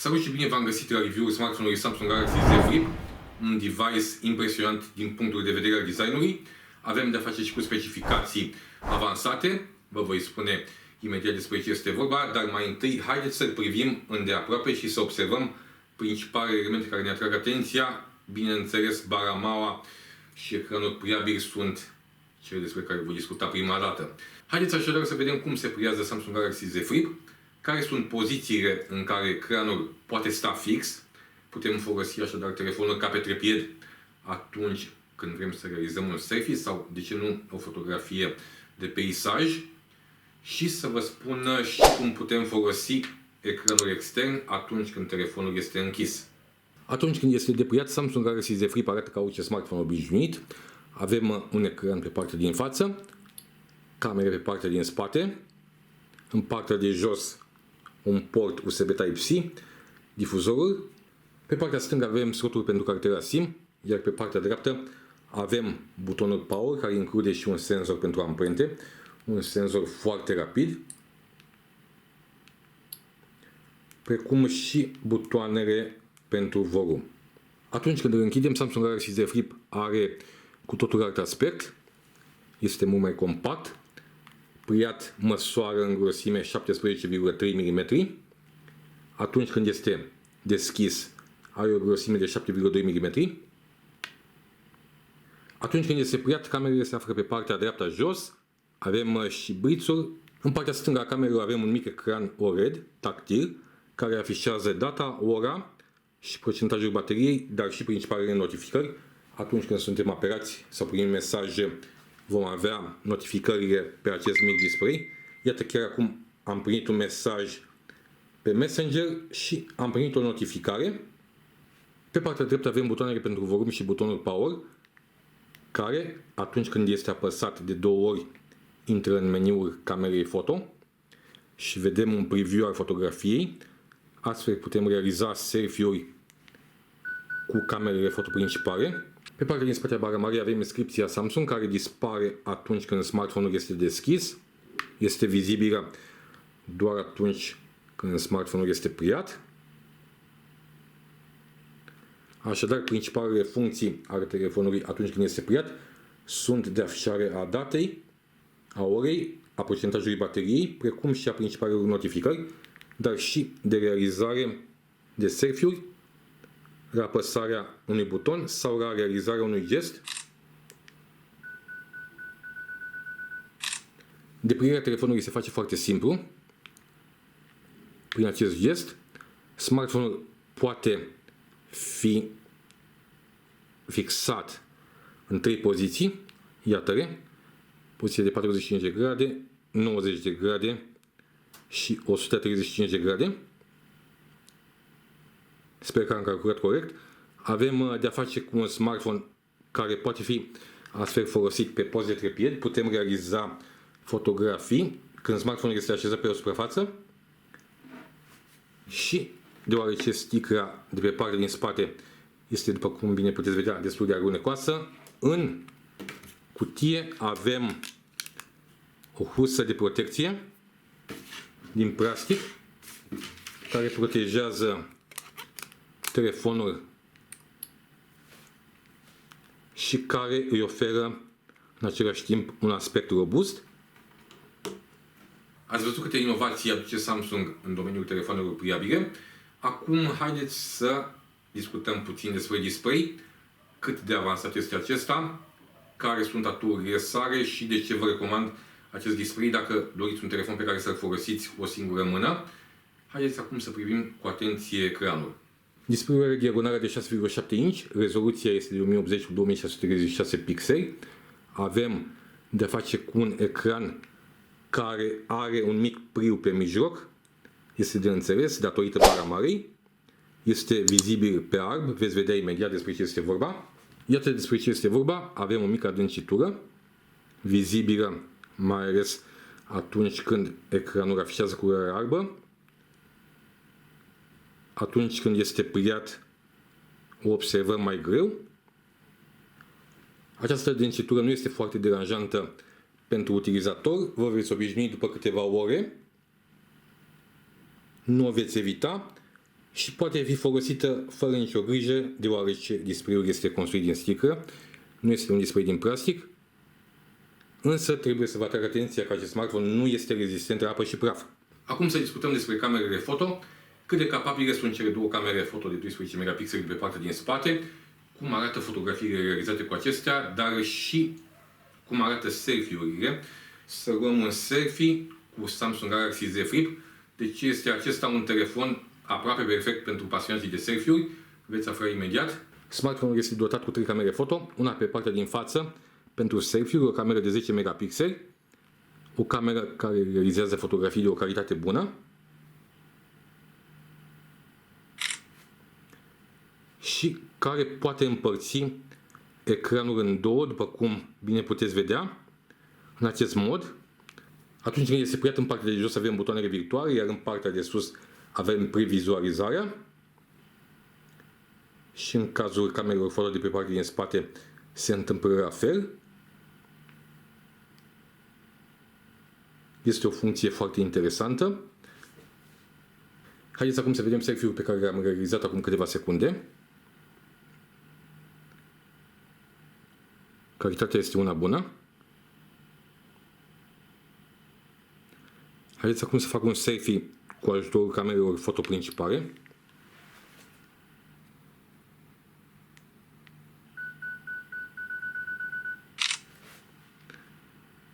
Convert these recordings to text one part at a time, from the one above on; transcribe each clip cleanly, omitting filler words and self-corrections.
Salut și bine v-am găsit la review-ul smartphone-ului Samsung Galaxy Z Flip, un device impresionant din punctul de vedere al designului. Avem de-a face și cu specificații avansate, vă voi spune imediat despre ce este vorba, dar mai întâi haideți să-l privim îndeaproape și să observăm principalele elemente care ne atrag atenția. Bineînțeles, bara mała și ecranul pliabil sunt cele despre care voi discuta prima dată. Haideți așadar să vedem cum se pliază Samsung Galaxy Z Flip, care sunt pozițiile în care ecranul poate sta fix. Putem folosi așadar telefonul ca pe trepied atunci când vrem să realizăm un selfie sau, de ce nu, o fotografie de peisaj. Și să vă spun și cum putem folosi ecranul extern atunci când telefonul este închis. Atunci când este depliat, Samsung Galaxy Z Flip arată ca orice smartphone obișnuit. Avem un ecran pe partea din față, camere pe partea din spate, în partea de jos un port USB Type-C, difuzorul. Pe partea stângă avem slotul pentru cartela SIM, iar pe partea dreaptă avem butonul Power, care include și un senzor pentru amprente, un senzor foarte rapid, precum și butoanele pentru volum. Atunci când îl închidem, Samsung Galaxy Z Flip are cu totul alt aspect, este mult mai compact, pliat măsoară în grosime 17,3 mm. Atunci când este deschis, are o grosime de 7,2 mm. Atunci când este pliat, camerele se află pe partea dreaptă jos. Avem și brițul. În partea stângă a camerelor avem un mic ecran OLED tactil, care afișează data, ora și procentajul bateriei, dar și principalele notificări. Atunci când suntem aperați sau primim mesaje, vom avea notificările pe acest mic display. Iată, chiar acum am primit un mesaj pe Messenger și am primit o notificare. Pe partea dreaptă avem butoanele pentru volum și butonul Power, care, atunci când este apăsat de 2 ori, intră în meniul camerei foto și vedem un preview al fotografiei. Astfel putem realiza selfie-uri cu camerele foto principale. Pe partea din spate a bară mare avem inscripția Samsung, care dispare atunci când smartphone-ul este deschis. Este vizibilă doar atunci când smartphone-ul este pliat. Așadar, principalele funcții ale telefonului atunci când este pliat sunt de afișare a datei, a orei, a procentajului bateriei, precum și a principalelor notificări, dar și de realizare de selfie-uri, la apăsarea unui buton sau la realizarea unui gest. Deplirea telefonului se face foarte simplu. Prin acest gest, smartphone-ul poate fi fixat în 3 poziții. Iată-le. Poziție de 45 de grade, 90 de grade și 135 de grade. Sper că am calculat corect. Avem de-a face cu un smartphone care poate fi astfel folosit pe post de trepied. Putem realiza fotografii când smartphone-ul este așezat pe o suprafață. Și deoarece sticla de pe partea din spate este, după cum bine puteți vedea, destul de alunecoasă, în cutie avem o husă de protecție din plastic care protejează telefonul și care îi oferă în același timp un aspect robust. Ați văzut câte inovații aduce Samsung în domeniul telefonelor pliabile. Acum haideți să discutăm puțin despre display, cât de avansat este acesta, care sunt aturile sale și de ce vă recomand acest display dacă doriți un telefon pe care să-l folosiți cu o singură mână. Haideți acum să privim cu atenție ecranul. Display-ul are diagonală de 6,7 inch, rezoluția este de 1080 cu 2636 pixeli. Avem de-a face cu un ecran care are un mic priu pe mijloc. Este de înțeles datorită bara marei. Este vizibil pe alb, veți vedea imediat despre ce este vorba. Iată despre ce este vorba. Avem o mică adâncitură, vizibilă mai ales atunci când ecranul afișează culoarea albă. Atunci când este pliat, o observăm mai greu. Această adâncitură nu este foarte deranjantă pentru utilizator. Vă veți obișnui după câteva ore. Nu o veți evita. și poate fi folosită fără nicio grijă, deoarece display-ul este construit din sticlă, nu este un display din plastic, însă trebuie să vă atrag atenția că acest smartphone nu este rezistent la apă și praf. Acum să discutăm despre camerele foto, cât de capabile sunt cele două camere foto de 12 megapixeli pe partea din spate, cum arată fotografiile realizate cu acestea, dar și cum arată selfie-urile. Să luăm un selfie cu Samsung Galaxy Z Flip. Deci este acesta un telefon aproape perfect pentru pasionații de selfie-uri. Veți afla imediat. Smartphone-ul este dotat cu 3 camere foto, una pe partea din față pentru selfie-uri, o cameră de 10 megapixeli, o cameră care realizează fotografii de o calitate bună și care poate împărți ecranul în două, după cum bine puteți vedea, în acest mod. Atunci când este pliat în partea de jos avem butoanele virtuale, iar în partea de sus avem previzualizarea. Și în cazul camerelor foto de pe partea din spate se întâmplă la fel. Este o funcție foarte interesantă. Haideți acum să vedem selfie-ul pe care l-am realizat acum câteva secunde. Calitatea este una bună. Haideți acum să fac un selfie cu ajutorul camerelor foto principale.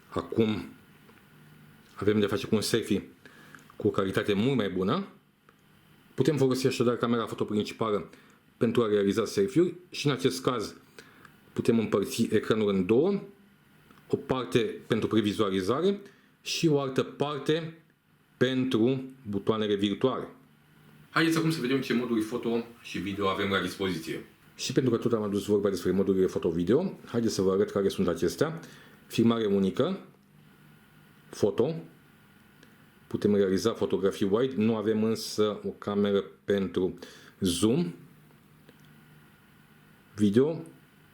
Acum avem de face cu un selfie cu o calitate mult mai bună. Putem folosi așadar camera foto principală pentru a realiza selfie-uri și în acest caz putem împărți ecranul în două, o parte pentru previzualizare și o altă parte pentru butoanele virtuale. Haideți acum să vedem ce moduri foto și video avem la dispoziție. Și pentru că tot am adus vorba despre modurile foto-video, haideți să vă arăt care sunt acestea. Filmare unică, foto, putem realiza fotografii wide, nu avem însă o cameră pentru zoom, video,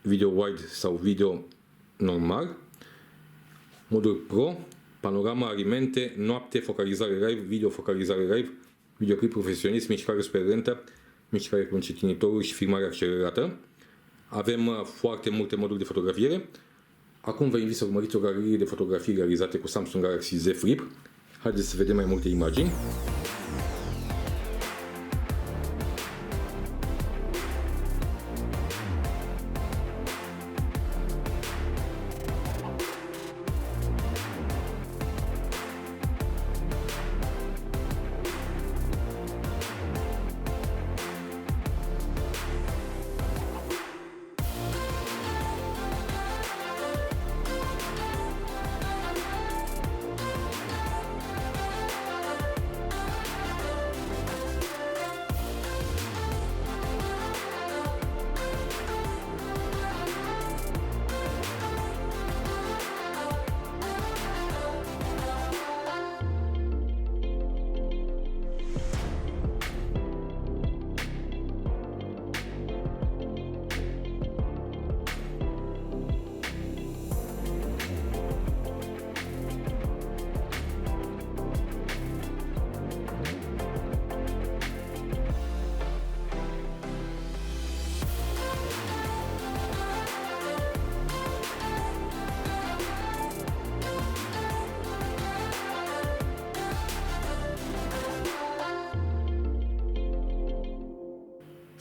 video wide sau video normal, modul pro, panorama, alimente, noapte, focalizare live, video focalizare live, videoclip profesionist, mișcare super lentă, mișcare cu încetinitorul și filmare accelerată. Avem foarte multe moduri de fotografiere. Acum vă invit să urmăriți o galerie de fotografii realizate cu Samsung Galaxy Z Flip. Haideți să vedem mai multe imagini.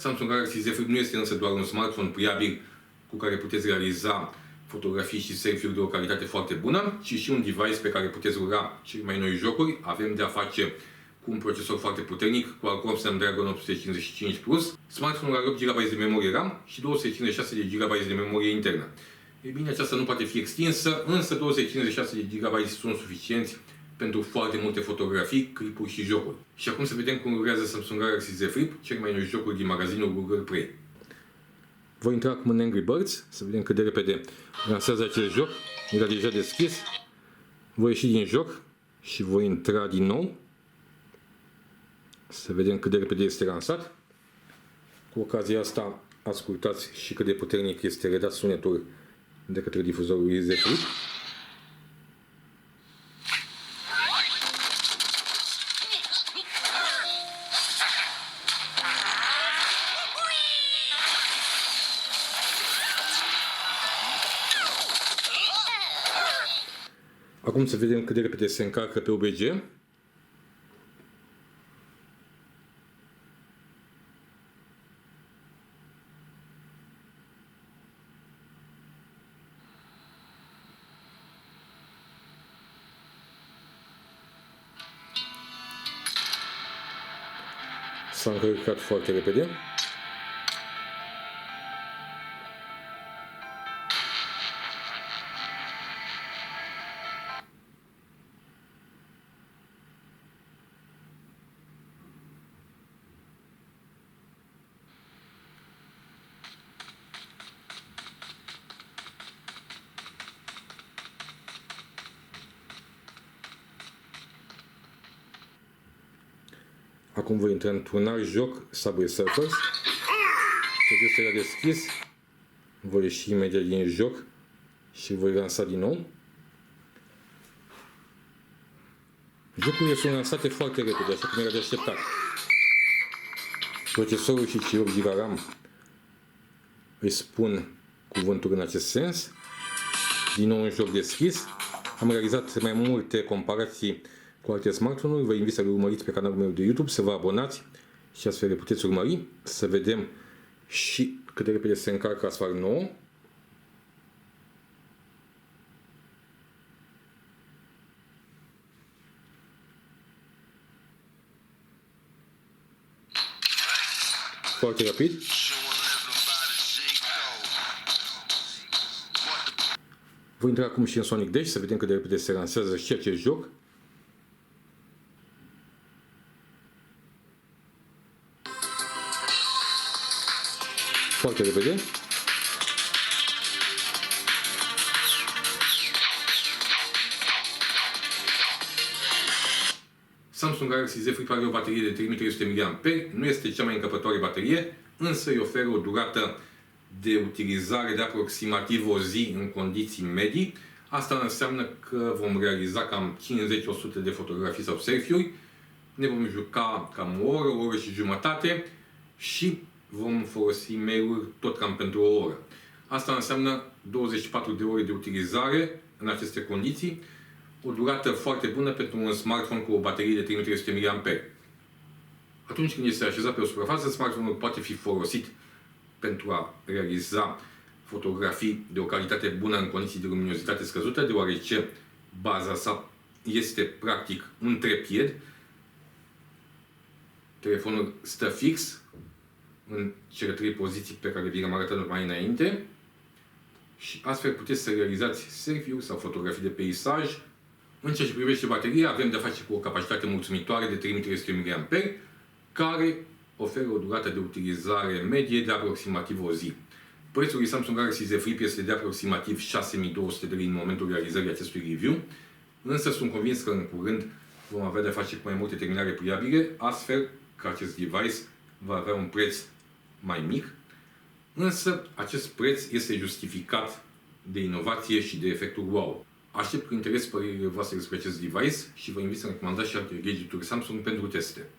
Samsung Galaxy Z Flip nu este însă doar un smartphone pliabil cu care puteți realiza fotografii și selfie-uri de o calitate foarte bună, ci și un device pe care puteți rula cele mai noi jocuri. Avem de a face cu un procesor foarte puternic, cu Qualcomm Snapdragon 855 Plus. Smartphone-ul are 8 GB de memorie RAM și 256 de GB de memorie internă. E bine, aceasta nu poate fi extinsă, însă 256 de GB sunt suficienți pentru foarte multe fotografii, clipuri și jocuri. Și acum să vedem cum rulează Samsung Galaxy Z Flip, cel mai noi jocuri din magazinul Google Play. Voi intra acum în Angry Birds, să vedem cât de repede lansează acest joc. Era deja deschis. Voi ieși din joc și voi intra din nou. Să vedem cât de repede este lansat. Cu ocazia asta, ascultați și cât de puternic este redat sunetul de către difuzorul Z Flip. Acum să vedem cât de repede se încarcă pe UBG. S-a încărcat foarte repede. Acum voi intra într-un alt joc, Subway Surfers. Vedeți că era deschis. Voi ieși imediat din joc și voi lansa din nou. Jocurile sunt lansate foarte repede, așa cum era de așteptat. Procesorul și chipul de RAM îi spun cuvânturi în acest sens. Din nou un joc deschis. Am realizat mai multe comparații cu alte smartphone-uri. Vă invit să-l urmăriți pe canalul meu de YouTube, să vă abonați și astfel le puteți urmări. Să vedem și cât de repede se încarcă Asphalt 9. Foarte rapid. Voi intra acum și în Sonic Dash să vedem cât de repede se lansează și acest joc. Foarte repede. Samsung Galaxy Z Flip are o baterie de 3300 mAh, nu este cea mai încăpătoare baterie, însă îi oferă o durată de utilizare de aproximativ o zi în condiții medii. Asta înseamnă că vom realiza cam 50-100 de fotografii sau selfie-uri, ne vom juca cam o oră și jumătate și vom folosi mail-uri tot cam pentru o oră. Asta înseamnă 24 de ore de utilizare în aceste condiții, o durată foarte bună pentru un smartphone cu o baterie de 3300 mAh. Atunci când este așezat pe o suprafață, smartphone-ul poate fi folosit pentru a realiza fotografii de o calitate bună în condiții de luminozitate scăzută, deoarece baza sa este practic un trepied. Telefonul stă fix în cele 3 poziții pe care vi le-am arătat mai înainte și astfel puteți să realizați selfie-uri sau fotografii de peisaj. În ceea ce privește bateria, avem de-a face cu o capacitate mulțumitoare de 3300 mAh, care oferă o durată de utilizare medie de aproximativ o zi. Prețul lui Samsung Galaxy Z Flip este de aproximativ 6200 de lei în momentul realizării acestui review, însă sunt convins că în curând vom avea de-a face cu mai multe terminale pliabile, astfel că acest device va avea un preț mai mic, însă acest preț este justificat de inovație și de efectul wow. Aștept cu interes părerile voastre despre acest device și vă invit să recomandați și alte gadgeturi Samsung pentru teste.